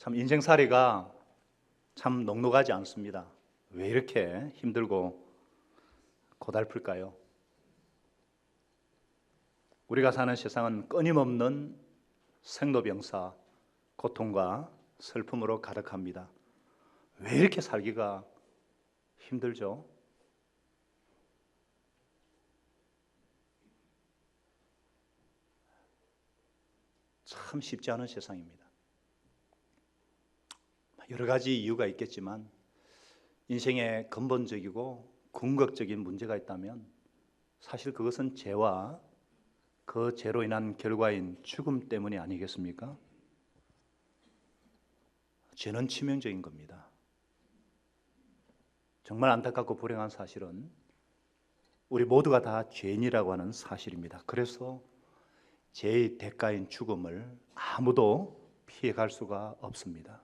참 인생살이가 참 녹록하지 않습니다. 왜 이렇게 힘들고 고달플까요? 우리가 사는 세상은 끊임없는 생로병사, 고통과 슬픔으로 가득합니다. 왜 이렇게 살기가 힘들죠? 참 쉽지 않은 세상입니다. 여러 가지 이유가 있겠지만 인생에 근본적이고 궁극적인 문제가 있다면 사실 그것은 죄와 그 죄로 인한 결과인 죽음 때문이 아니겠습니까? 죄는 치명적인 겁니다. 정말 안타깝고 불행한 사실은 우리 모두가 다 죄인이라고 하는 사실입니다. 그래서 죄의 대가인 죽음을 아무도 피해갈 수가 없습니다.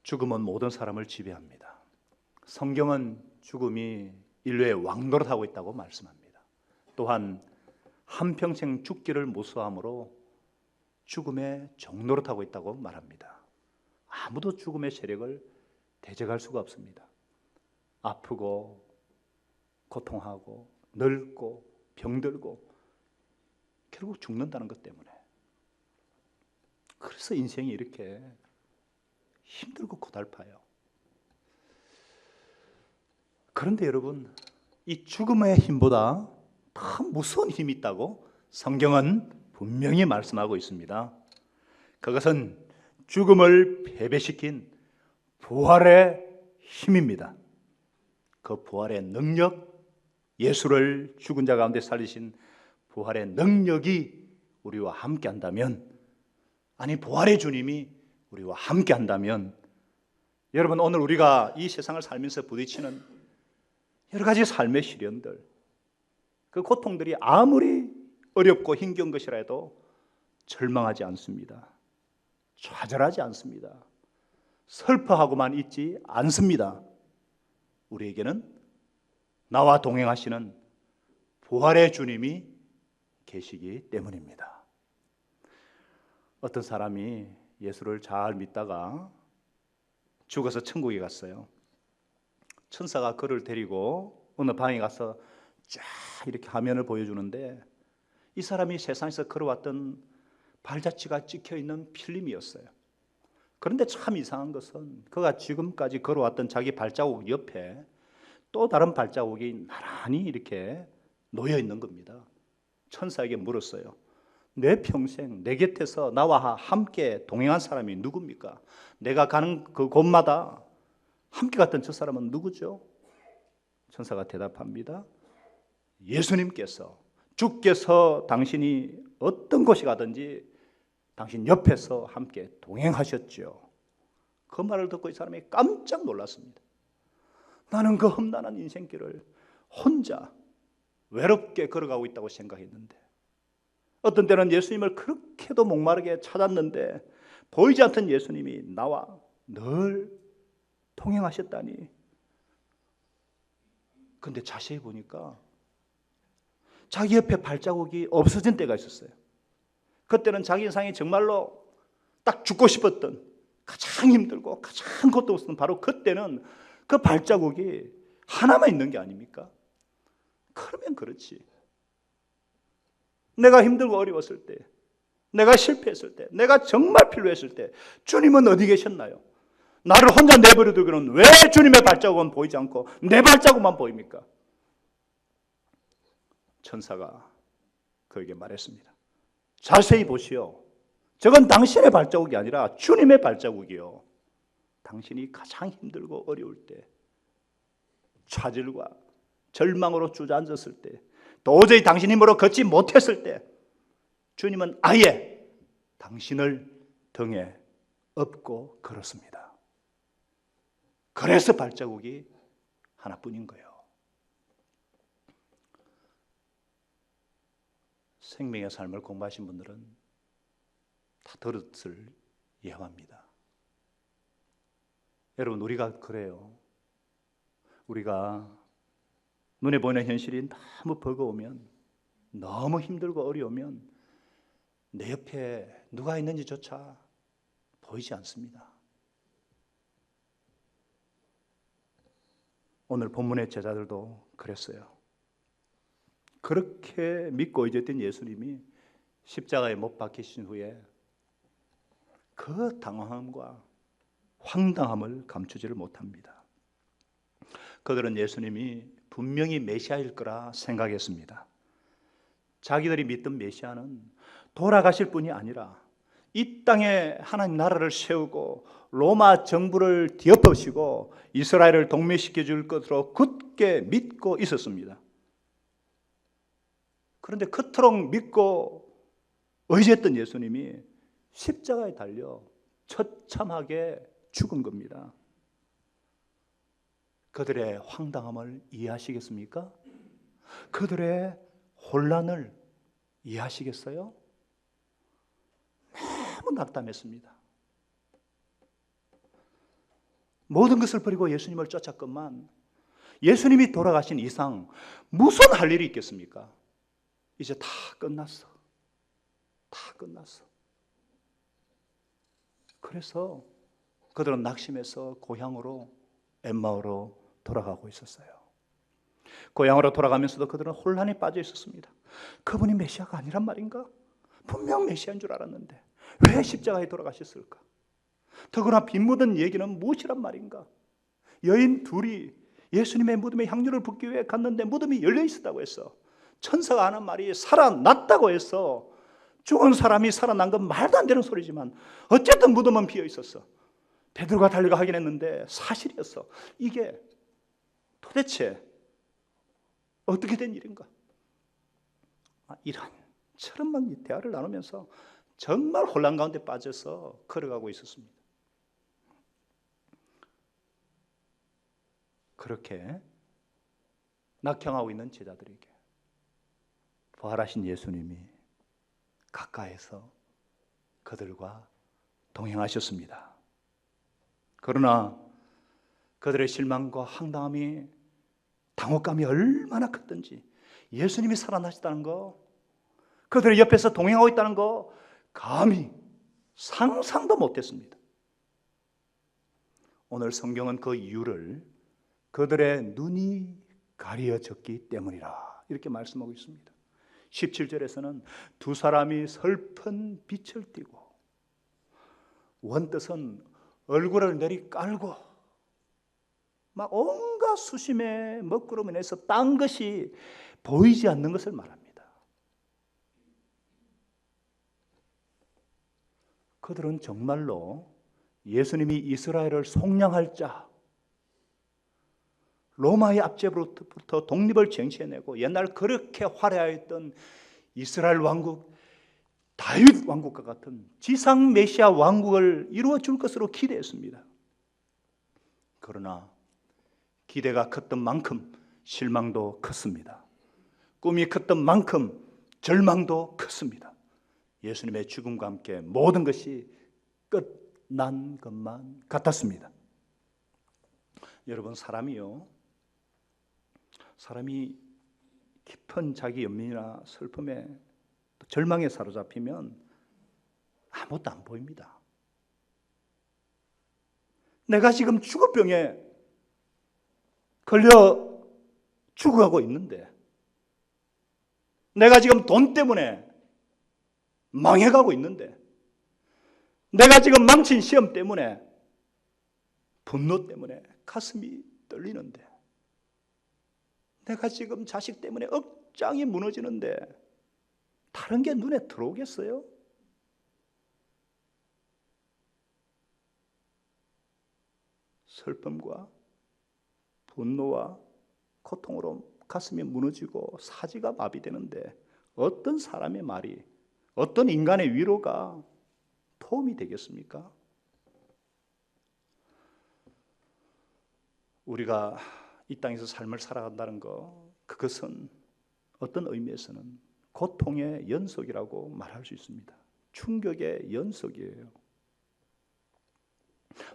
죽음은 모든 사람을 지배합니다. 성경은 죽음이 인류의 왕노릇하고 있다고 말씀합니다. 또한 한평생 죽기를 무서워하므로 죽음의 종노릇하고 있다고 말합니다. 아무도 죽음의 세력을 대적할 수가 없습니다. 아프고 고통하고 늙고 병들고 결국 죽는다는 것 때문에, 그래서 인생이 이렇게 힘들고 고달파요. 그런데 여러분, 이 죽음의 힘보다 더 무서운 힘이 있다고 성경은 분명히 말씀하고 있습니다. 그것은 죽음을 패배시킨 부활의 힘입니다. 그 부활의 능력, 예수를 죽은 자 가운데 살리신 부활의 능력이 우리와 함께 한다면, 아니 부활의 주님이 우리와 함께 한다면, 여러분 오늘 우리가 이 세상을 살면서 부딪히는 여러 가지 삶의 시련들, 그 고통들이 아무리 어렵고 힘겨운 것이라 해도 절망하지 않습니다. 좌절하지 않습니다. 슬퍼하고만 있지 않습니다. 우리에게는 나와 동행하시는 부활의 주님이 계시기 때문입니다. 어떤 사람이 예수를 잘 믿다가 죽어서 천국에 갔어요. 천사가 그를 데리고 어느 방에 가서 쫙 이렇게 화면을 보여주는데, 이 사람이 세상에서 걸어왔던 발자취가 찍혀있는 필름이었어요. 그런데 참 이상한 것은 그가 지금까지 걸어왔던 자기 발자국 옆에 또 다른 발자국이 나란히 이렇게 놓여 있는 겁니다. 천사에게 물었어요. 내 평생 내 곁에서 나와 함께 동행한 사람이 누굽니까? 내가 가는 그 곳마다 함께 갔던 저 사람은 누구죠? 천사가 대답합니다. 예수님께서, 주께서 당신이 어떤 곳에 가든지 당신 옆에서 함께 동행하셨죠. 그 말을 듣고 이 사람이 깜짝 놀랐습니다. 나는 그 험난한 인생길을 혼자 외롭게 걸어가고 있다고 생각했는데, 어떤 때는 예수님을 그렇게도 목마르게 찾았는데 보이지 않던 예수님이 나와 늘 동행하셨다니. 그런데 자세히 보니까 자기 옆에 발자국이 없어진 때가 있었어요. 그때는 자기 인생이 정말로 딱 죽고 싶었던, 가장 힘들고 가장 고통스러운 바로 그때는 그 발자국이 하나만 있는 게 아닙니까? 그러면 그렇지. 내가 힘들고 어려웠을 때, 내가 실패했을 때, 내가 정말 필요했을 때 주님은 어디 계셨나요? 나를 혼자 내버려 두고는 왜 주님의 발자국은 보이지 않고 내 발자국만 보입니까? 천사가 그에게 말했습니다. 자세히 보시오. 저건 당신의 발자국이 아니라 주님의 발자국이요. 당신이 가장 힘들고 어려울 때, 좌절과 절망으로 주저앉았을 때, 도저히 당신 힘으로 걷지 못했을 때 주님은 아예 당신을 등에 업고 걸었습니다. 그래서 발자국이 하나뿐인 거예요. 생명의 삶을 공부하신 분들은 다 들었을 예화입니다. 여러분, 우리가 그래요. 우리가 눈에 보이는 현실이 너무 버거우면, 너무 힘들고 어려우면 내 옆에 누가 있는지조차 보이지 않습니다. 오늘 본문의 제자들도 그랬어요. 그렇게 믿고 의지했던 예수님이 십자가에 못 박히신 후에 그 당황함과 황당함을 감추지를 못합니다. 그들은 예수님이 분명히 메시아일 거라 생각했습니다. 자기들이 믿던 메시아는 돌아가실 뿐이 아니라 이 땅에 하나님 나라를 세우고 로마 정부를 뒤엎으시고 이스라엘을 독립시켜 줄 것으로 굳게 믿고 있었습니다. 그런데 그토록 믿고 의지했던 예수님이 십자가에 달려 처참하게 죽은 겁니다. 그들의 황당함을 이해하시겠습니까? 그들의 혼란을 이해하시겠어요? 너무 낙담했습니다. 모든 것을 버리고 예수님을 쫓았건만 예수님이 돌아가신 이상 무슨 할 일이 있겠습니까? 이제 다 끝났어. 다 끝났어. 그래서 그들은 낙심해서 고향으로 엠마오로 돌아가고 있었어요. 고향으로 돌아가면서도 그들은 혼란에 빠져 있었습니다. 그분이 메시아가 아니란 말인가? 분명 메시아인 줄 알았는데 왜 십자가에 돌아가셨을까? 더구나 빗 묻은 얘기는 무엇이란 말인가? 여인 둘이 예수님의 무덤에 향유를 붓기 위해 갔는데 무덤이 열려 있었다고 했어. 천사가 하는 말이 살아났다고 해서 죽은 사람이 살아난 건 말도 안 되는 소리지만 어쨌든 무덤은 비어 있었어. 베드로가 달려가 확인했는데 사실이었어. 이게 도대체 어떻게 된 일인가? 이런처럼 막 대화를 나누면서 정말 혼란 가운데 빠져서 걸어가고 있었습니다. 그렇게 낙향하고 있는 제자들에게 부활하신 예수님이 가까이서 그들과 동행하셨습니다. 그러나 그들의 실망과 황당함이 당혹감이 얼마나 컸던지 예수님이 살아나셨다는 거, 그들의 옆에서 동행하고 있다는 거 감히 상상도 못했습니다. 오늘 성경은 그 이유를 그들의 눈이 가려졌기 때문이라 이렇게 말씀하고 있습니다. 17절에서는 두 사람이 슬픈 빛을 띠고 원뜻은 얼굴을 내리 깔고 막 온갖 수심의 먹구름 인해서 딴 것이 보이지 않는 것을 말합니다. 그들은 정말로 예수님이 이스라엘을 속량할 자, 로마의 압제로부터 독립을 쟁취해내고 옛날 그렇게 화려했던 이스라엘 왕국, 다윗 왕국과 같은 지상 메시아 왕국을 이루어 줄 것으로 기대했습니다. 그러나 기대가 컸던 만큼 실망도 컸습니다. 꿈이 컸던 만큼 절망도 컸습니다. 예수님의 죽음과 함께 모든 것이 끝난 것만 같았습니다. 여러분, 사람이 깊은 자기 연민이나 슬픔에 절망에 사로잡히면 아무것도 안 보입니다. 내가 지금 죽어병에 걸려 죽어가고 있는데, 내가 지금 돈 때문에 망해가고 있는데, 내가 지금 망친 시험 때문에, 분노 때문에 가슴이 떨리는데, 내가 지금 자식 때문에 억장이 무너지는데 다른 게 눈에 들어오겠어요? 슬픔과 분노와 고통으로 가슴이 무너지고 사지가 마비되는데 어떤 사람의 말이, 어떤 인간의 위로가 도움이 되겠습니까? 우리가 이 땅에서 삶을 살아간다는 것, 그것은 어떤 의미에서는 고통의 연속이라고 말할 수 있습니다. 충격의 연속이에요.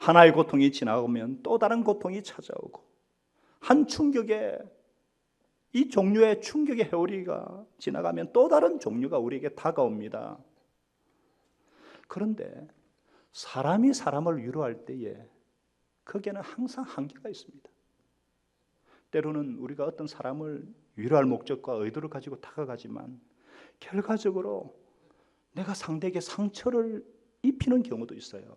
하나의 고통이 지나가면 또 다른 고통이 찾아오고, 한 충격에, 이 종류의 충격의 회오리가 지나가면 또 다른 종류가 우리에게 다가옵니다. 그런데 사람이 사람을 위로할 때에 거기에는 항상 한계가 있습니다. 때로는 우리가 어떤 사람을 위로할 목적과 의도를 가지고 다가가지만 결과적으로 내가 상대에게 상처를 입히는 경우도 있어요.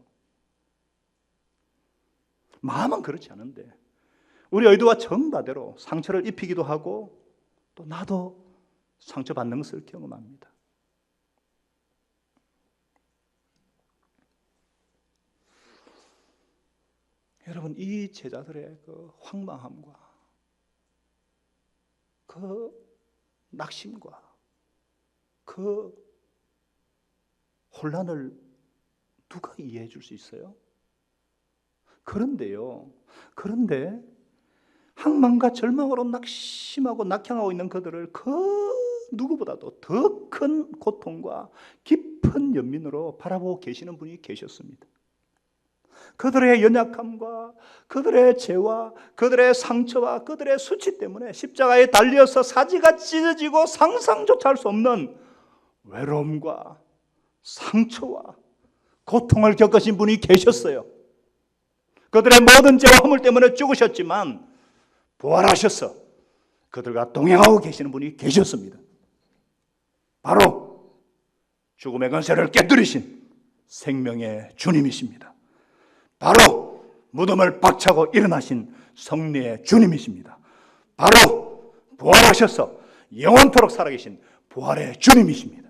마음은 그렇지 않은데 우리 의도와 정반대로 상처를 입히기도 하고 또 나도 상처받는 것을 경험합니다. 여러분, 이 제자들의 그 황망함과 그 낙심과 그 혼란을 누가 이해해 줄 수 있어요? 그런데 항만과 절망으로 낙심하고 낙향하고 있는 그들을 그 누구보다도 더 큰 고통과 깊은 연민으로 바라보고 계시는 분이 계셨습니다. 그들의 연약함과 그들의 죄와 그들의 상처와 그들의 수치 때문에 십자가에 달려서 사지가 찢어지고 상상조차 할 수 없는 외로움과 상처와 고통을 겪으신 분이 계셨어요. 그들의 모든 죄와 허물 때문에 죽으셨지만 부활하셔서 그들과 동행하고 계시는 분이 계셨습니다. 바로 죽음의 권세를 깨뜨리신 생명의 주님이십니다. 바로 무덤을 박차고 일어나신 성리의 주님이십니다. 바로 부활하셔서 영원토록 살아계신 부활의 주님이십니다.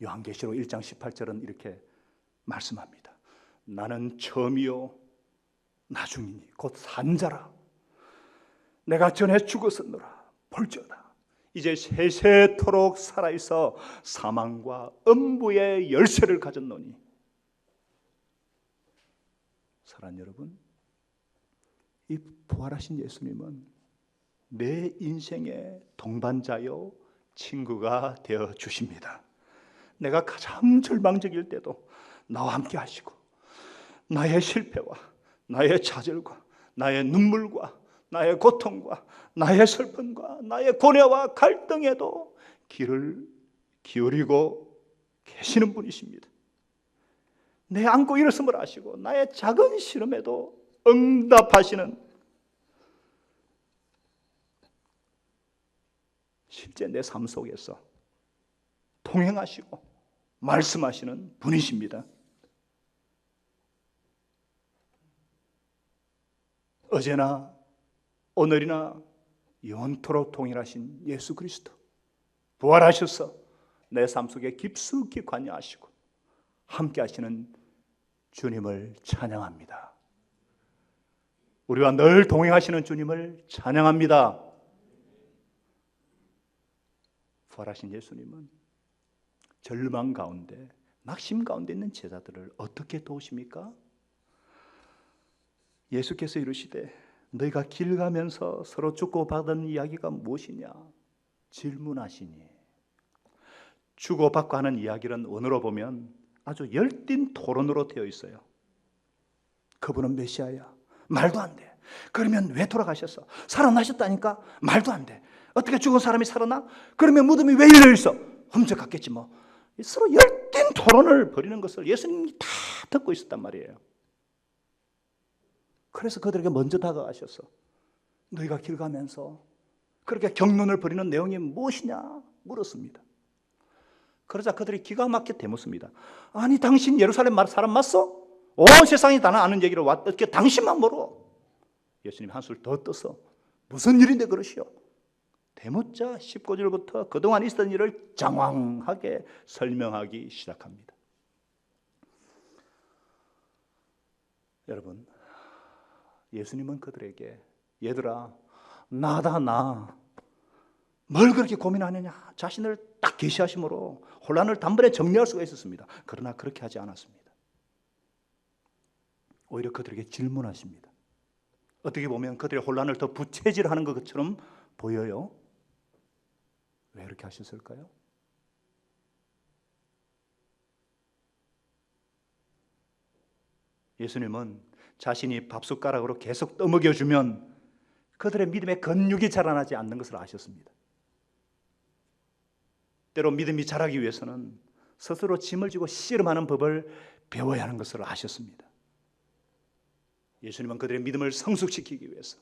요한계시록 1장 18절은 이렇게 말씀합니다. 나는 처음이요 나중이니 곧 산자라. 내가 전에 죽었었노라. 볼지어다 이제 세세토록 살아있어 사망과 음부의 열쇠를 가졌노니. 사랑하는 여러분, 이 부활하신 예수님은 내 인생의 동반자요 친구가 되어 주십니다. 내가 가장 절망적일 때도 나와 함께 하시고 나의 실패와 나의 좌절과 나의 눈물과 나의 고통과 나의 슬픔과 나의 고뇌와 갈등에도 귀를 기울이고 계시는 분이십니다. 내 안고 일어섬을 아시고 나의 작은 시름에도 응답하시는, 실제 내 삶 속에서 동행하시고 말씀하시는 분이십니다. 어제나 오늘이나 영원토록 동일하신 예수 그리스도, 부활하셔서 내 삶 속에 깊숙이 관여하시고 함께 하시는 주님을 찬양합니다. 우리와 늘 동행하시는 주님을 찬양합니다. 부활하신 예수님은 절망 가운데, 낙심 가운데 있는 제자들을 어떻게 도우십니까? 예수께서 이르시되 너희가 길 가면서 서로 주고받은 이야기가 무엇이냐 질문하시니, 주고받고 하는 이야기는 원어로 보면 아주 열띤 토론으로 되어 있어요. 그분은 메시아야. 말도 안 돼. 그러면 왜 돌아가셨어? 살아나셨다니까? 말도 안 돼. 어떻게 죽은 사람이 살아나? 그러면 무덤이 왜 열려 있어? 훔쳐갔겠지 뭐. 서로 열띤 토론을 벌이는 것을 예수님이 다 듣고 있었단 말이에요. 그래서 그들에게 먼저 다가가셔서 너희가 길 가면서 그렇게 경론을 벌이는 내용이 무엇이냐 물었습니다. 그러자 그들이 기가 막히게 대묻습니다. 아니 당신 예루살렘 사람 맞소? 온 세상이 다 아는 얘기를 어떻게 당신만 물어? 예수님 한술 더 떠서 무슨 일인데 그러시오? 대묻자 19절부터 그동안 있었던 일을 장황하게 설명하기 시작합니다. 여러분, 예수님은 그들에게 얘들아 나다 나. 뭘 그렇게 고민하느냐. 자신을 딱 계시하심으로 혼란을 단번에 정리할 수가 있었습니다. 그러나 그렇게 하지 않았습니다. 오히려 그들에게 질문하십니다. 어떻게 보면 그들의 혼란을 더 부채질하는 것처럼 보여요. 왜 이렇게 하셨을까요? 예수님은 자신이 밥숟가락으로 계속 떠먹여주면 그들의 믿음의 근육이 자라나지 않는 것을 아셨습니다. 때로 믿음이 자라기 위해서는 스스로 짐을 지고 씨름하는 법을 배워야 하는 것을 아셨습니다. 예수님은 그들의 믿음을 성숙시키기 위해서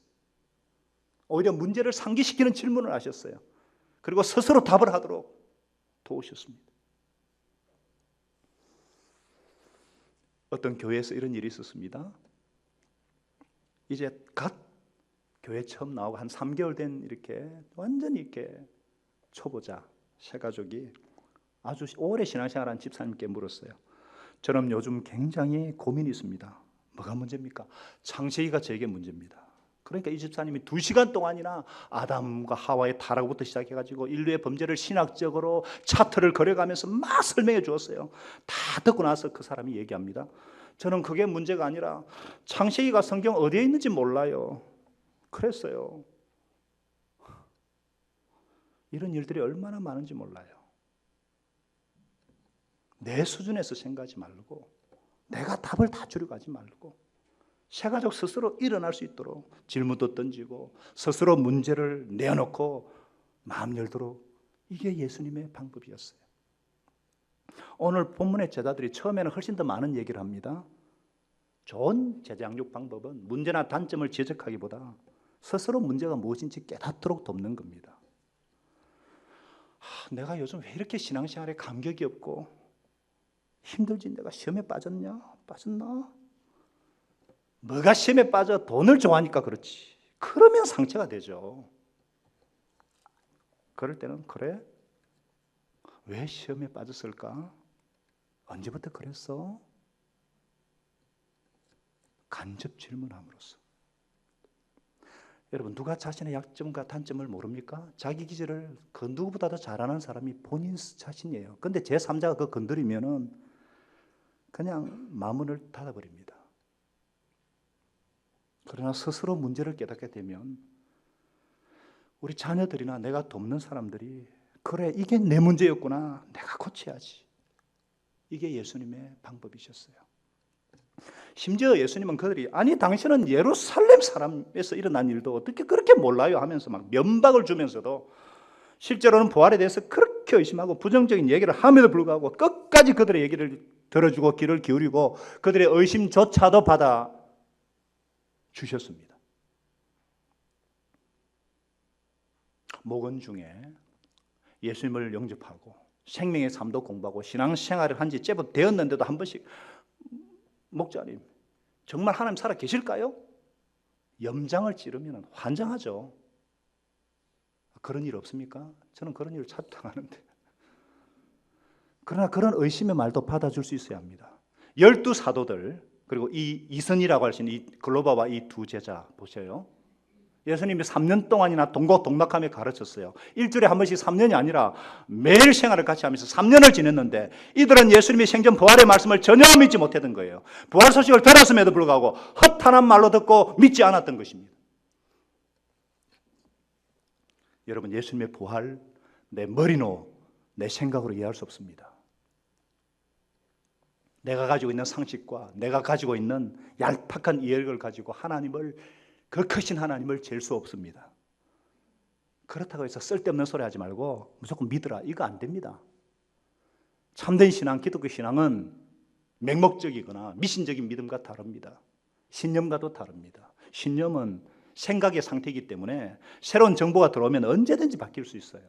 오히려 문제를 상기시키는 질문을 하셨어요. 그리고 스스로 답을 하도록 도우셨습니다. 어떤 교회에서 이런 일이 있었습니다. 이제 갓 교회 처음 나오고 한 3개월 된 이렇게 완전히 이렇게 초보자 세 가족이 아주 오래 신앙생활한 집사님께 물었어요. 저는 요즘 굉장히 고민이 있습니다. 뭐가 문제입니까? 창세기가 저에게 문제입니다. 그러니까 이 집사님이 2시간 동안이나 아담과 하와의 타락부터 시작해가지고 인류의 범죄를 신학적으로 차트를 그려가면서 막 설명해 주었어요. 다 듣고 나서 그 사람이 얘기합니다. 저는 그게 문제가 아니라 창세기가 성경 어디에 있는지 몰라요. 그랬어요. 이런 일들이 얼마나 많은지 몰라요. 내 수준에서 생각하지 말고 내가 답을 다 주려고 하지 말고 세가족 스스로 일어날 수 있도록 질문도 던지고 스스로 문제를 내어놓고 마음 열도록 이게 예수님의 방법이었어요. 오늘 본문의 제자들이 처음에는 훨씬 더 많은 얘기를 합니다. 좋은 제자 양육 방법은 문제나 단점을 지적하기보다 스스로 문제가 무엇인지 깨닫도록 돕는 겁니다. 내가 요즘 왜 이렇게 신앙생활에 감격이 없고 힘들지? 내가 시험에 빠졌나? 뭐가 시험에 빠져? 돈을 좋아하니까 그렇지. 그러면 상처가 되죠. 그럴 때는 그래? 왜 시험에 빠졌을까? 언제부터 그랬어? 간접 질문함으로써. 여러분, 누가 자신의 약점과 단점을 모릅니까? 자기 기질을 그 누구보다도 잘 아는 사람이 본인 자신이에요. 근데 제3자가 그거 건드리면은 그냥 마문을 닫아버립니다. 그러나 스스로 문제를 깨닫게 되면 우리 자녀들이나 내가 돕는 사람들이 그래, 이게 내 문제였구나. 내가 고쳐야지. 이게 예수님의 방법이셨어요. 심지어 예수님은 그들이 아니 당신은 예루살렘 사람에서 일어난 일도 어떻게 그렇게 몰라요 하면서 막 면박을 주면서도 실제로는 부활에 대해서 그렇게 의심하고 부정적인 얘기를 함에도 불구하고 끝까지 그들의 얘기를 들어주고 귀를 기울이고 그들의 의심조차도 받아 주셨습니다. 목원 중에 예수님을 영접하고 생명의 삶도 공부하고 신앙생활을 한 지 제법 되었는데도 한 번씩 목자님 정말 하나님 살아 계실까요? 염장을 찌르면 환장하죠. 그런 일 없습니까? 저는 그런 일을 자주 당하는데 그러나 그런 의심의 말도 받아줄 수 있어야 합니다. 12사도들 그리고 이 이선이라고 할 수 있는 이 글로바와 이 두 제자 보세요. 예수님이 3년 동안이나 동고동락하며 가르쳤어요. 일주일에 한 번씩 3년이 아니라 매일 생활을 같이 하면서 3년을 지냈는데 이들은 예수님이 생전 부활의 말씀을 전혀 믿지 못했던 거예요. 부활 소식을 들었음에도 불구하고 허탄한 말로 듣고 믿지 않았던 것입니다. 여러분, 예수님의 부활 내 머리로 내 생각으로 이해할 수 없습니다. 내가 가지고 있는 상식과 내가 가지고 있는 얄팍한 이해력을 가지고 하나님을 그 크신 하나님을 잴 수 없습니다. 그렇다고 해서 쓸데없는 소리 하지 말고 무조건 믿으라. 이거 안 됩니다. 참된 신앙, 기독교 신앙은 맹목적이거나 미신적인 믿음과 다릅니다. 신념과도 다릅니다. 신념은 생각의 상태이기 때문에 새로운 정보가 들어오면 언제든지 바뀔 수 있어요.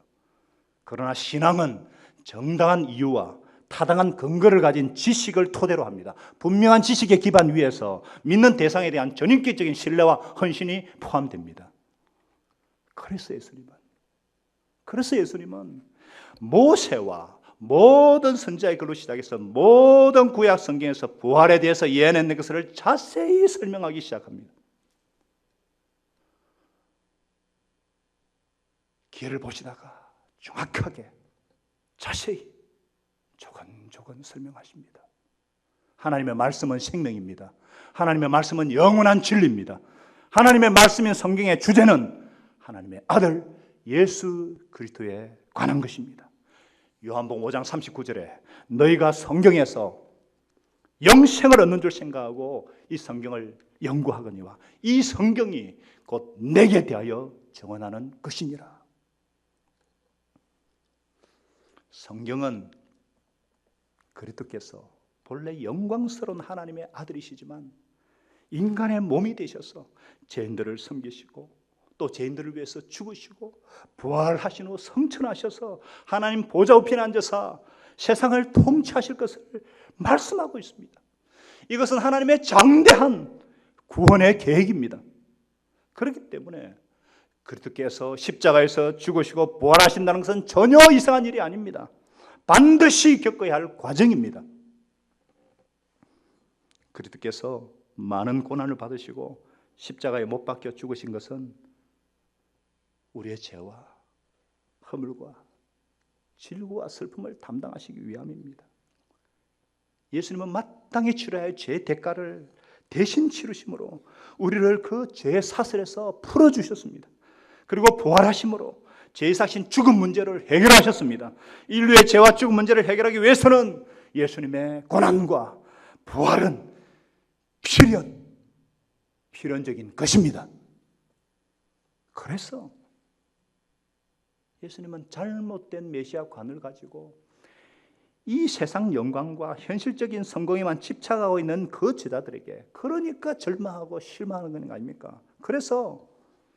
그러나 신앙은 정당한 이유와 타당한 근거를 가진 지식을 토대로 합니다. 분명한 지식의 기반 위에서 믿는 대상에 대한 전인격적인 신뢰와 헌신이 포함됩니다. 그래서 예수님은 모세와 모든 선지자의 글로 시작해서 모든 구약 성경에서 부활에 대해서 예언했는 것을 자세히 설명하기 시작합니다. 기회를 보시다가 정확하게 자세히 조곤조곤 설명하십니다. 하나님의 말씀은 생명입니다. 하나님의 말씀은 영원한 진리입니다. 하나님의 말씀인 성경의 주제는 하나님의 아들 예수 그리스도에 관한 것입니다. 요한복음 5장 39절에 너희가 성경에서 영생을 얻는 줄 생각하고 이 성경을 연구하거니와 이 성경이 곧 내게 대하여 증언하는 것이니라. 성경은 그리스도께서 본래 영광스러운 하나님의 아들이시지만 인간의 몸이 되셔서 죄인들을 섬기시고 또 죄인들을 위해서 죽으시고 부활하신 후 성천하셔서 하나님 보좌 우편에 앉아서 세상을 통치하실 것을 말씀하고 있습니다. 이것은 하나님의 장대한 구원의 계획입니다. 그렇기 때문에 그리스도께서 십자가에서 죽으시고 부활하신다는 것은 전혀 이상한 일이 아닙니다. 반드시 겪어야 할 과정입니다. 그리스도께서 많은 고난을 받으시고 십자가에 못 박혀 죽으신 것은 우리의 죄와 허물과 질고와 슬픔을 담당하시기 위함입니다. 예수님은 마땅히 치러야 할 죄의 대가를 대신 치르심으로 우리를 그 죄의 사슬에서 풀어주셨습니다. 그리고 부활하심으로 죄의 삭신 죽음 문제를 해결하셨습니다. 인류의 죄와 죽음 문제를 해결하기 위해서는 예수님의 고난과 부활은 필연적인 것입니다. 그래서 예수님은 잘못된 메시아관을 가지고 이 세상 영광과 현실적인 성공에만 집착하고 있는 그 제자들에게, 그러니까 절망하고 실망하는 거 아닙니까? 그래서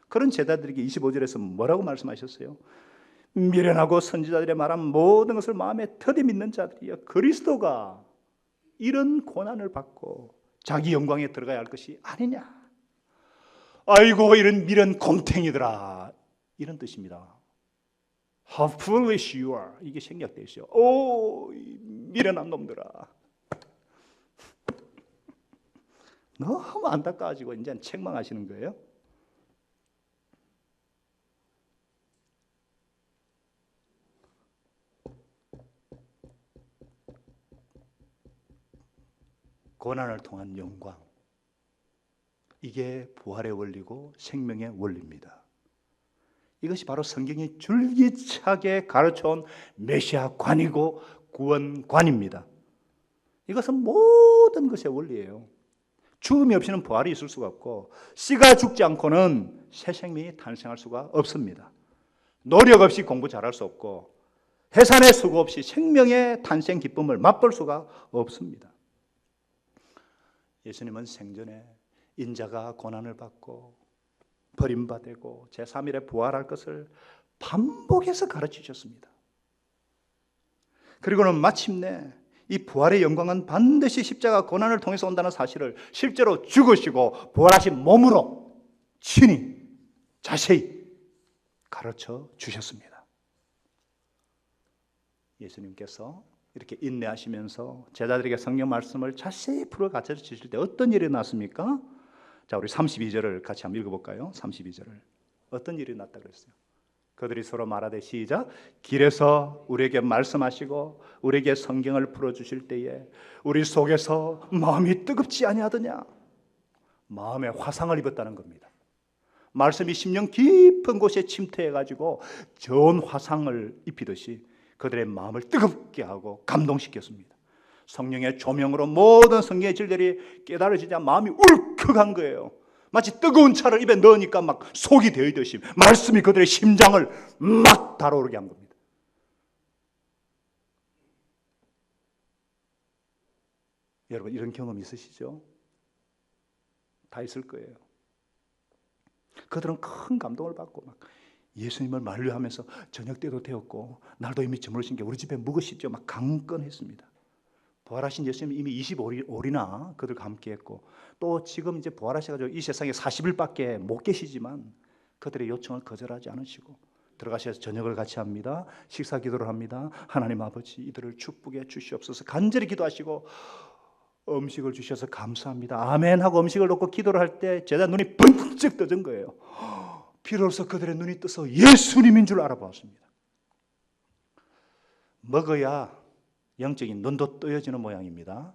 그런 제자들에게 25절에서 뭐라고 말씀하셨어요? 미련하고 선지자들의 말한 모든 것을 마음에 터대 믿는 자들이여, 그리스도가 이런 고난을 받고 자기 영광에 들어가야 할 것이 아니냐. 아이고 이런 미련 곰탱이들아, 이런 뜻입니다. How foolish you are. 이게 생략되어 있어요. 오, 미련한 놈들아. 너무 안타까워지고 이제 책망하시는 거예요. 고난을 통한 영광, 이게 부활의 원리고 생명의 원리입니다. 이것이 바로 성경이 줄기차게 가르쳐온 메시아관이고 구원관입니다. 이것은 모든 것의 원리예요. 죽음이 없이는 부활이 있을 수가 없고, 씨가 죽지 않고는 새 생명이 탄생할 수가 없습니다. 노력 없이 공부 잘할 수 없고, 해산의 수고 없이 생명의 탄생 기쁨을 맛볼 수가 없습니다. 예수님은 생전에 인자가 고난을 받고 버림받고 제3일에 부활할 것을 반복해서 가르치셨습니다. 그리고는 마침내 이 부활의 영광은 반드시 십자가 고난을 통해서 온다는 사실을 실제로 죽으시고 부활하신 몸으로 친히 자세히 가르쳐 주셨습니다. 예수님께서 이렇게 인내하시면서 제자들에게 성경 말씀을 자세히 풀어 가르쳐 주실 때 어떤 일이 났습니까? 자, 우리 32절을 같이 한번 읽어볼까요? 32절을. 어떤 일이 났다 그랬어요? 그들이 서로 말하되 시작. 길에서 우리에게 말씀하시고 우리에게 성경을 풀어주실 때에 우리 속에서 마음이 뜨겁지 아니하더냐. 마음에 화상을 입었다는 겁니다. 말씀이 심령 깊은 곳에 침투해가지고 전 화상을 입히듯이 그들의 마음을 뜨겁게 하고 감동시켰습니다. 성령의 조명으로 모든 성경의 진리들이 깨달아지자 마음이 울컥한 거예요. 마치 뜨거운 차를 입에 넣으니까 막 속이 데이듯이 말씀이 그들의 심장을 막 달아오르게 한 겁니다. 여러분 이런 경험 있으시죠? 다 있을 거예요. 그들은 큰 감동을 받고 막 예수님을 만류하면서 저녁 때도 되었고 날도 이미 저물으신 게 우리 집에 묵으시죠? 막 강건했습니다. 부활하신 예수님 이미 25일이나 그들과 함께 했고 또 지금 이제 부활하셔가지고 이 세상에 40일밖에 못 계시지만 그들의 요청을 거절하지 않으시고 들어가셔서 저녁을 같이 합니다. 식사 기도를 합니다. 하나님 아버지 이들을 축복해 주시옵소서 간절히 기도하시고 음식을 주셔서 감사합니다. 아멘 하고 음식을 놓고 기도를 할 때 제자 눈이 번쩍 떠진 거예요. 비로소 그들의 눈이 떠서 예수님인 줄 알아보았습니다. 먹어야 영적인 눈도 떠여지는 모양입니다.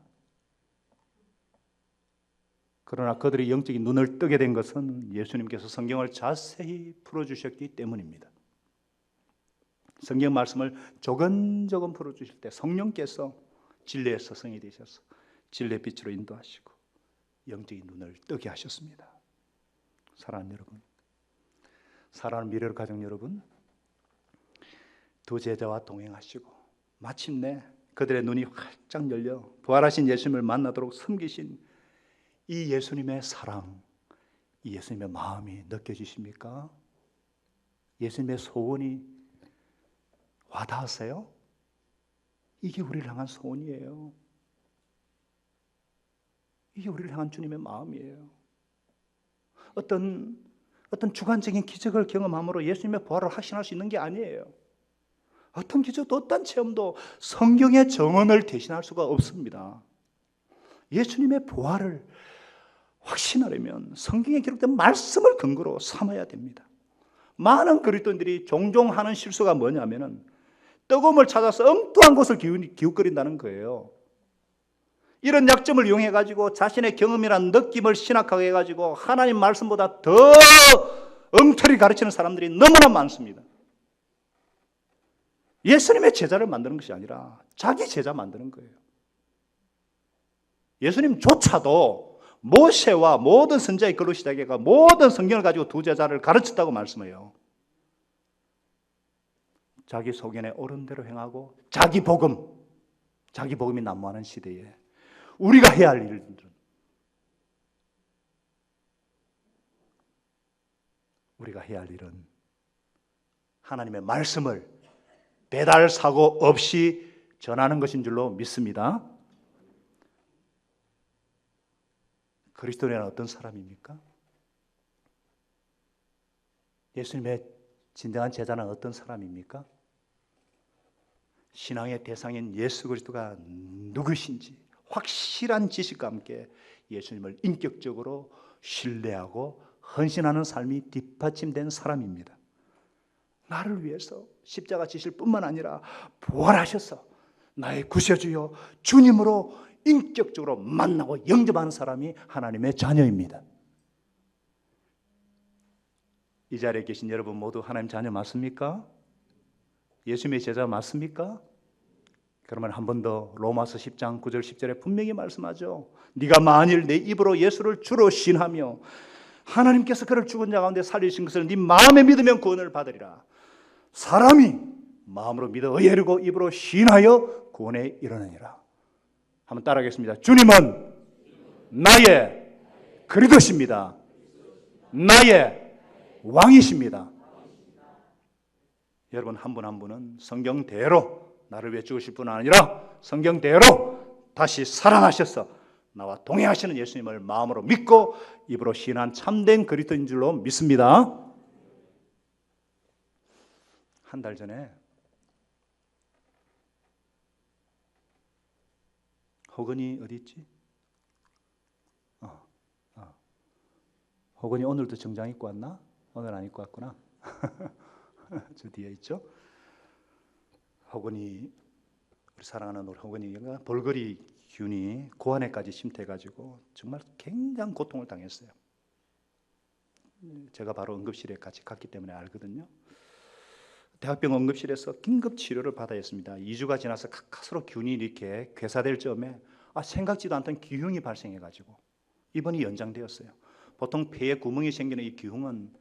그러나 그들이 영적인 눈을 뜨게 된 것은 예수님께서 성경을 자세히 풀어주셨기 때문입니다. 성경 말씀을 조근조근 풀어주실 때 성령께서 진리의 스승이 되셔서 진리의 빛으로 인도하시고 영적인 눈을 뜨게 하셨습니다. 사랑하는 여러분, 사랑하는 미래로 가정 여러분, 두 제자와 동행하시고 마침내 그들의 눈이 활짝 열려 부활하신 예수님을 만나도록 섬기신 이 예수님의 사랑, 이 예수님의 마음이 느껴지십니까? 예수님의 소원이 와닿으세요? 이게 우리를 향한 소원이에요. 이게 우리를 향한 주님의 마음이에요. 어떤 주관적인 기적을 경험함으로 예수님의 부활을 확신할 수 있는 게 아니에요. 어떤 기적도 어떤 체험도 성경의 정언을 대신할 수가 없습니다. 예수님의 부활을 확신하려면 성경에 기록된 말씀을 근거로 삼아야 됩니다. 많은 그리스도인들이 종종 하는 실수가 뭐냐면은 뜨거움을 찾아서 엉뚱한 곳을 기웃거린다는 거예요. 이런 약점을 이용해 가지고 자신의 경험이란 느낌을 신학하게 해 가지고 하나님 말씀보다 더 엉터리 가르치는 사람들이 너무나 많습니다. 예수님의 제자를 만드는 것이 아니라 자기 제자 만드는 거예요. 예수님조차도 모세와 모든 선지자의 글로 시작해가 모든 성경을 가지고 두 제자를 가르쳤다고 말씀해요. 자기 소견에 옳은 대로 행하고 자기 복음이 난무하는 시대에 우리가 해야 할 일들은, 우리가 해야 할 일은 하나님의 말씀을 배달 사고 없이 전하는 것인 줄로 믿습니다. 그리스도인은 어떤 사람입니까? 예수님의 진정한 제자는 어떤 사람입니까? 신앙의 대상인 예수 그리스도가 누구신지 확실한 지식과 함께 예수님을 인격적으로 신뢰하고 헌신하는 삶이 뒷받침된 사람입니다. 나를 위해서 십자가 지실 뿐만 아니라 부활하셔서 나의 구세주여 주님으로 인격적으로 만나고 영접하는 사람이 하나님의 자녀입니다. 이 자리에 계신 여러분 모두 하나님 자녀 맞습니까? 예수님의 제자 맞습니까? 그러면 한 번 더 로마서 10장 9절 10절에 분명히 말씀하죠. 네가 만일 내 입으로 예수를 주로 신하며 하나님께서 그를 죽은 자 가운데 살리신 것을 네 마음에 믿으면 구원을 받으리라. 사람이 마음으로 믿어 의에 이르고 입으로 신하여 구원에 이르느니라. 한번 따라하겠습니다. 주님은 나의 그리스도십니다. 나의 왕이십니다. 여러분 한 분 한 분은 성경대로 나를 위해 죽으실 뿐 아니라 성경대로 다시 살아나셔서 나와 동행하시는 예수님을 마음으로 믿고 입으로 신한 참된 그리스도인 줄로 믿습니다. 한 달 전에 호건이 어디 있지? 호건이 오늘도 정장 입고 왔나? 오늘 안 입고 왔구나. 저 뒤에 있죠? 호건이, 우리 사랑하는 우리 호건이가 볼거리 균이 고환에까지 침투해가지고 정말 굉장한 고통을 당했어요. 제가 바로 응급실에 같이 갔기 때문에 알거든요. 대학병원 응급실에서 긴급 치료를 받아야 했습니다. 2주가 지나서 가까스로 균이 이렇게 괴사될 점에 생각지도 않던 기흉이 발생해가지고 입원이 연장되었어요. 보통 폐에 구멍이 생기는 이 기흉은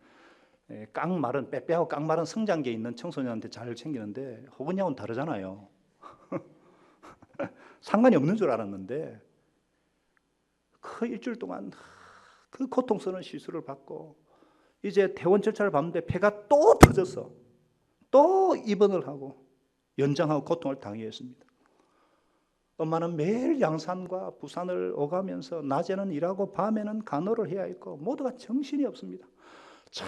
깡마른, 빼빼하고 깡마른 성장기에 있는 청소년한테 잘 생기는데 호건이하고는 다르잖아요. 상관이 없는 줄 알았는데 그 일주일 동안 그 고통스러운 시술을 받고 이제 퇴원 절차를 밟는데 폐가 또 터져서 또 입원을 하고 연장하고 고통을 당해야 했습니다. 엄마는 매일 양산과 부산을 오가면서 낮에는 일하고 밤에는 간호를 해야 했고 모두가 정신이 없습니다. 참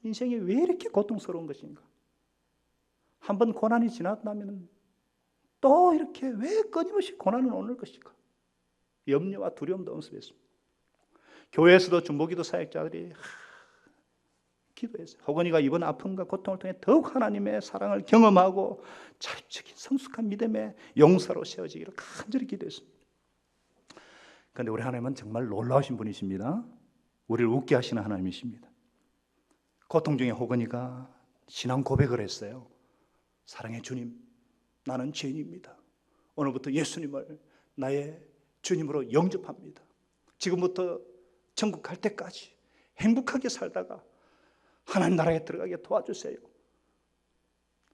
인생이 왜 이렇게 고통스러운 것인가? 한번 고난이 지났다면 또 이렇게 왜 끊임없이 고난은 오는 것일까? 염려와 두려움도 엄습했습니다. 교회에서도 중보기도 사역자들이 기도했어요. 호건이가 이번 아픔과 고통을 통해 더욱 하나님의 사랑을 경험하고 자립적인 성숙한 믿음의 용사로 세워지기를 간절히 기도했습니다. 그런데 우리 하나님은 정말 놀라우신 분이십니다. 우리를 웃게 하시는 하나님이십니다. 고통 중에 호건이가 신앙 고백을 했어요. 사랑의 주님, 나는 죄인입니다. 오늘부터 예수님을 나의 주님으로 영접합니다. 지금부터 천국 갈 때까지 행복하게 살다가 하나님 나라에 들어가게 도와주세요.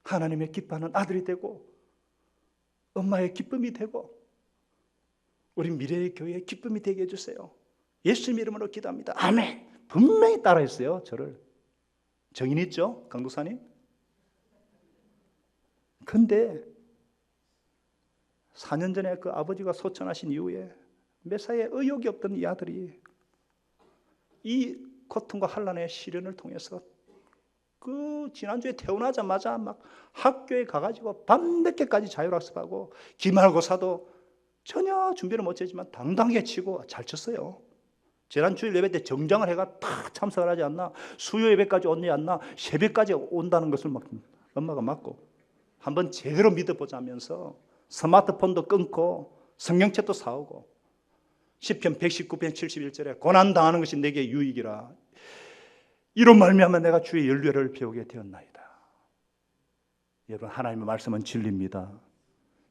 하나님의 기뻐하는 아들이 되고 엄마의 기쁨이 되고 우리 미래의 교회의 기쁨이 되게 해주세요. 예수님 이름으로 기도합니다. 아멘. 분명히 따라했어요. 저를. 정인 있죠? 강도사님. 근데 4년 전에 그 아버지가 소천하신 이후에 매사에 의욕이 없던 이 아들이 이 고통과 환난의 시련을 통해서 그 지난주에 퇴원하자마자 막 학교에 가가지고 밤늦게까지 자율학습하고 기말고사도 전혀 준비를 못했지만 당당하게 치고 잘 쳤어요. 지난 주일 예배 때 정장을 해가 다 참석을 하지 않나, 수요 예배까지 오지 않나, 새벽까지 온다는 것을 막 엄마가 막고 한번 제대로 믿어보자 하면서 스마트폰도 끊고 성경책도 사오고 시편 119편 71절에 고난당하는 것이 내게 유익이라 이런 말미암아 내가 주의 연례를 배우게 되었나이다. 여러분, 하나님의 말씀은 진리입니다.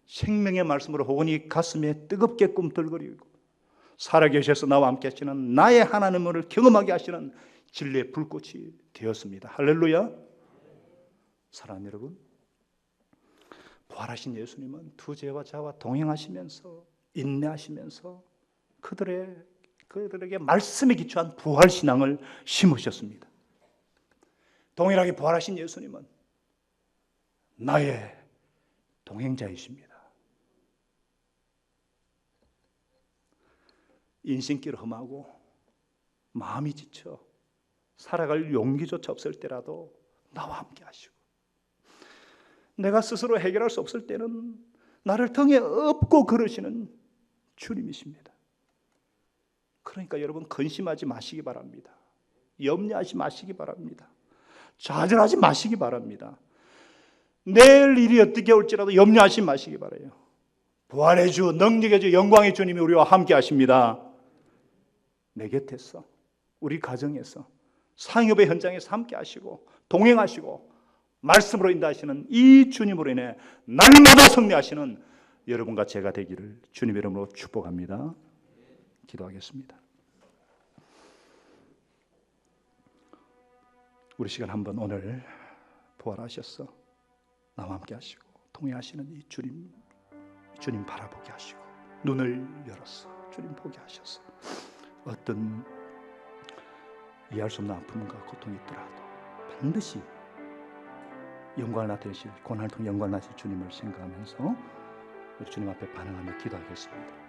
생명의 말씀으로 혹은 이 가슴에 뜨겁게 꿈틀거리고 살아계셔서 나와 함께 하시는 나의 하나님을 경험하게 하시는 진리의 불꽃이 되었습니다. 할렐루야. 사랑하는 여러분, 부활하신 예수님은 두 제와 자와 동행하시면서 인내하시면서 그들에게 말씀에 기초한 부활신앙을 심으셨습니다. 동일하게 부활하신 예수님은 나의 동행자이십니다. 인생길 험하고 마음이 지쳐 살아갈 용기조차 없을 때라도 나와 함께 하시고, 내가 스스로 해결할 수 없을 때는 나를 등에 업고 걸으시는 주님이십니다. 그러니까 여러분, 근심하지 마시기 바랍니다. 염려하지 마시기 바랍니다. 좌절하지 마시기 바랍니다. 내일 일이 어떻게 올지라도 염려하지 마시기 바라요. 부활의 주, 능력의 주, 영광의 주님이 우리와 함께 하십니다. 내 곁에서, 우리 가정에서, 상업의 현장에서 함께 하시고 동행하시고 말씀으로 인도하시는 이 주님으로 인해 날마다 승리하시는 여러분과 제가 되기를 주님의 이름으로 축복합니다. 기도하겠습니다. 우리 시간 한번 오늘 부활하셔서 나와 함께 하시고 동행하시는 이 주님 바라보게 하시고 눈을 열어서 주님 보게 하셔서 어떤 이해할 수 없는 아픔과 고통이 있더라도 반드시 영광을 나타내실, 고난을 통해 영광을 나타내실 주님을 생각하면서 우리 주님 앞에 반응하며 기도하겠습니다.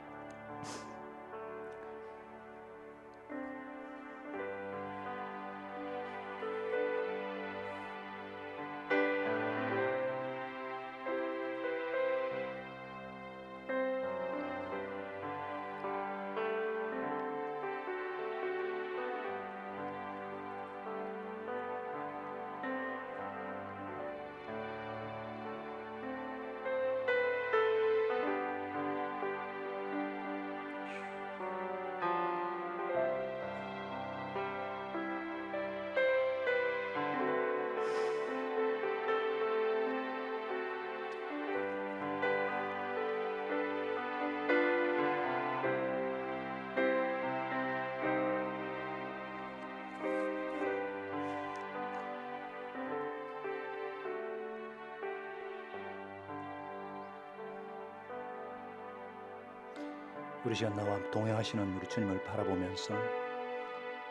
우리 시간 나와 동행하시는 우리 주님을 바라보면서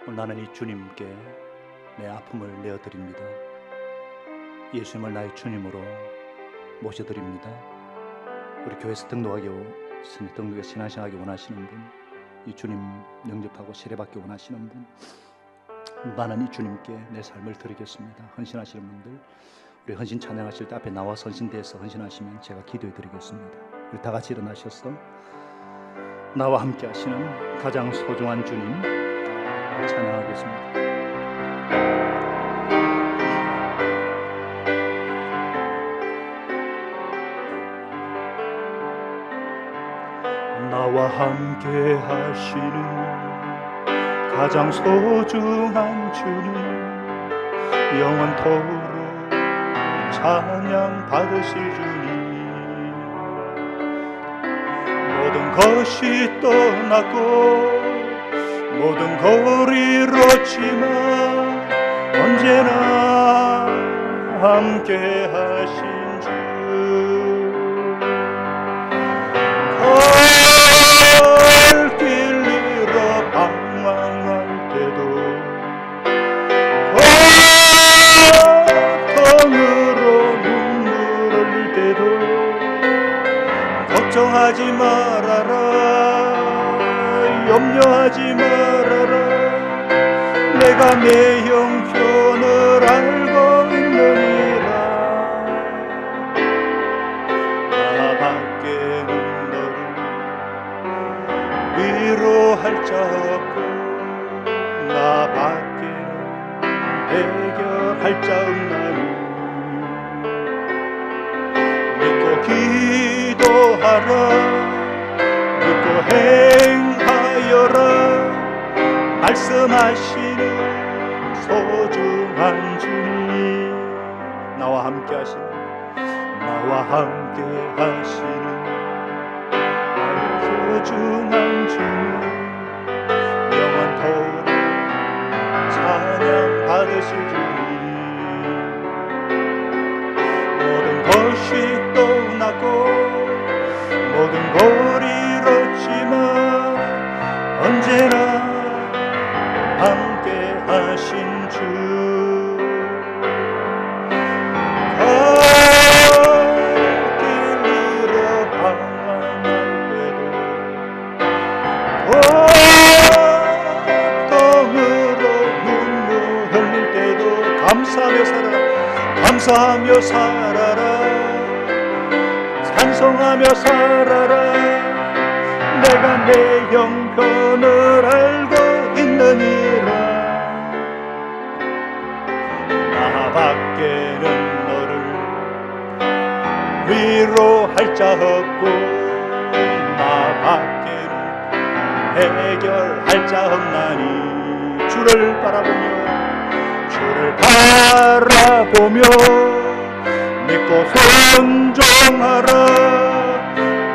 오늘 나는 이 주님께 내 아픔을 내어드립니다. 예수님을 나의 주님으로 모셔드립니다. 우리 교회에서 등록에 신앙생활하기 원하시는 분, 이 주님 영접하고 세례받기 원하시는 분, 나는 이 주님께 내 삶을 드리겠습니다. 헌신하시는 분들, 우리 헌신 찬양하실 때 앞에 나와 헌신대에서 헌신하시면 제가 기도해 드리겠습니다. 우리 다 같이 일어나셔서 나와 함께 하시는 가장 소중한 주님 찬양하겠습니다. 나와 함께 하시는 가장 소중한 주님, 영원토록 찬양 받으실 주님, 모든 것이 떠나고 모든 걸 잃었지만 언제나 함께 하신 주, 때도 걱정하지 말아라, 염려하지 말아라. 내가 내 형편을 알고 있느니라. 나 밖에는 너를 위로할 자 없고, 나 밖에는 해결할 자 없나니. 믿고 기도하라, 믿고 행하여라. 말씀하시는 소중한 주님, 나와 함께 하시는 나의 소중한 주님, 영원토록 찬양 받으실 주님. 모든 것이 떠나고 모든 걸 잃었지만 언제나 함께 하신 주. 갈 길으로 방황할 때도 고통으로 눈물 흘릴 때도 감사하며 살아라, 찬송하며 살아라. 내가 내 형편을 알고 있느니라. 나 밖에는 너를 위로할 자 없고, 나 밖에는 해결할 자 없나니. 주를 바라보며 믿고 순종하라.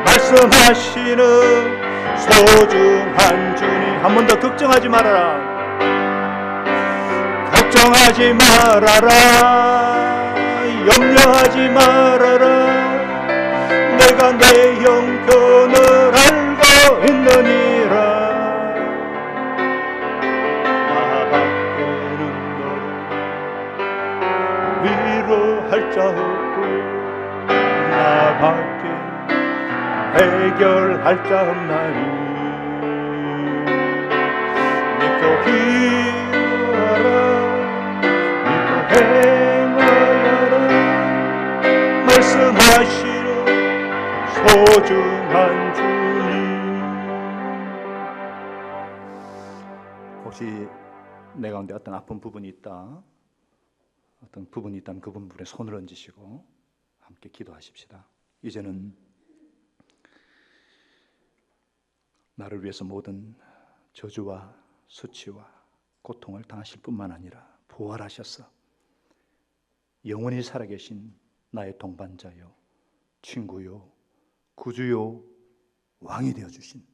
말씀하시는 소중한 주님. 한 번 더 걱정하지 말아라, 염려하지 말아라. 내가 내 형편을 알고 있느니라. 나 밖에는 너를 위로할 자 없고, 나 밖에 해결할 자 없나니. 믿고 기도하라, 믿고 행하여라. 말씀하시는 소중한 주님. 혹시 내 가운데 어떤 아픈 부분이 있다, 어떤 부분이 있다면 그 부분에 손을 얹으시고 함께 기도하십시다. 이제는 나를 위해서 모든 저주와 수치와 고통을 당하실 뿐만 아니라 부활하셔서 영원히 살아계신 나의 동반자요, 친구요, 구주요, 왕이 되어주신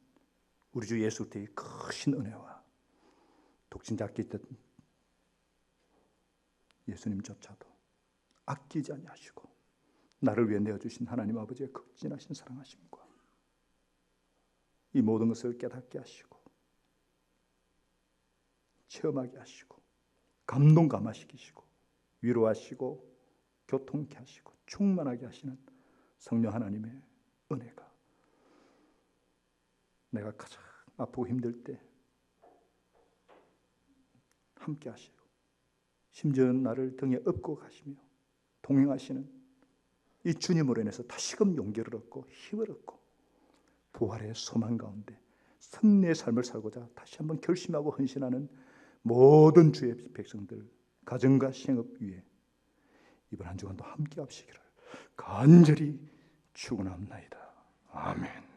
우리 주 예수 그리스도의 크신 은혜와 독sinh 자끼던 예수님조차도 아끼지 아니하시고 나를 위해 내어주신 하나님 아버지의 극진하신 사랑하심과 이 모든 것을 깨닫게 하시고 체험하게 하시고 감동감화시키시고 위로하시고 교통케 하시고 충만하게 하시는 성령 하나님의 은혜가 내가 가장 아프고 힘들 때 함께 하시고 심지어 나를 등에 업고 가시며 동행하시는 이 주님으로 인해서 다시금 용기를 얻고 힘을 얻고 부활의 소망 가운데 승리의 삶을 살고자 다시 한번 결심하고 헌신하는 모든 주의 백성들 가정과 생업 위에 이번 한 주간도 함께 하시기를 간절히 축원합나이다. 아멘.